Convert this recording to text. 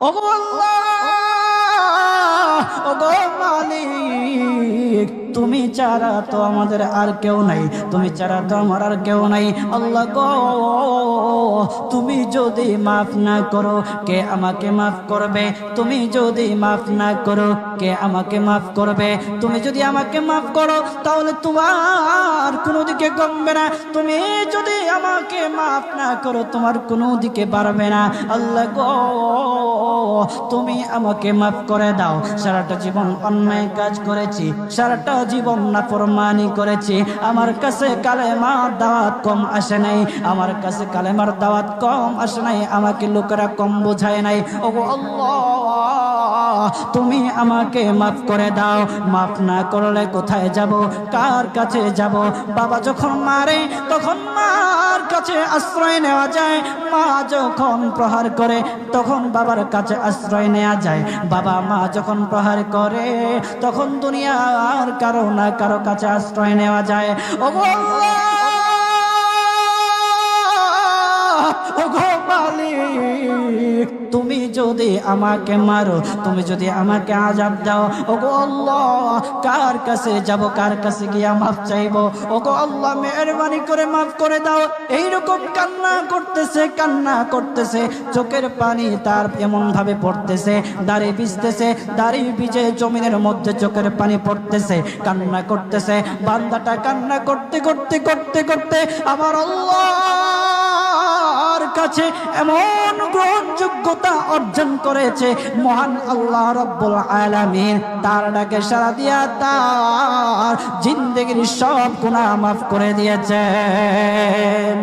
ওগো আল্লাহ, ওগো মালিক, তুমি ছাড়া তো আমাদের আর কেউ নাই, তুমি ছাড়া তো আমার আর কেউ নাই। আল্লাহ গো, তুমি যদি মাফ না করো কে আমাকে মাফ করবে? তুমি যদি মাফ না করো কে আমাকে মাফ করবে? তুমি যদি আমাকে মাফ করো তাহলে তোমার কোনো দিকে কমবে না, তুমি যদি আমাকে মাফ না করো তোমার কোনো দিকে বাড়বে না। আল্লাহ গো, তুমি আমাকে মাফ করে দাও। সারাটা জীবন অন্যায় কাজ করেছি, সারাটা জীবন নাফরমানি করেছি, আমার কাছে কালেমার দাওয়াত কম আসে নাই, আমার কাছে কালেমার দাওয়াত কম আসে নাই, আমাকে লোকেরা কম বোঝায় নাই। ওগো আল্লাহ, তুমি আমাকে মাফ করে দাও। মাফ না করলে কোথায় যাব, কার কাছে যাব? বাবা যখন মারে তখন মার কাছে আশ্রয় নেওয়া যায়, মা যখন প্রহার করে তখন বাবার কাছে আশ্রয় নেওয়া যায়, বাবা মা যখন প্রহার করে তখন দুনিয়ার কারো না কারো কাছে আশ্রয় নেওয়া যায়। ওগো আল্লাহ, ওগো মালিক, তুমি যদি আমাকে মারো, তুমি যদি আমাকে আযাব দাও, ওগো আল্লাহ, কার কাছে যাব, কার কাছে গিয়া মাফ চাইবো? ওগো আল্লাহ, মেহেরবানি করে মাফ করে দাও। এইরকম কান্না করতেছে, কান্না করতেছে, চোখের পানি তার এমন ভাবে পড়তেছে, দাড়ি ভিজতেছে, দাড়ি ভিজে জমিনের মধ্যে চোখের পানি পড়তেছে, কান্না করতেছে। বান্দাটা কান্না করতে করতে করতে করতে আমার আল্লাহর কাছে এমন গ্রহণযোগ্যতা অর্জন করেছে, মহান আল্লাহ রব্বুল আলামিন তার ডাকে সাড়া দিয়া তার জিন্দেগির সব গুনাহ মাফ করে দিয়েছেন।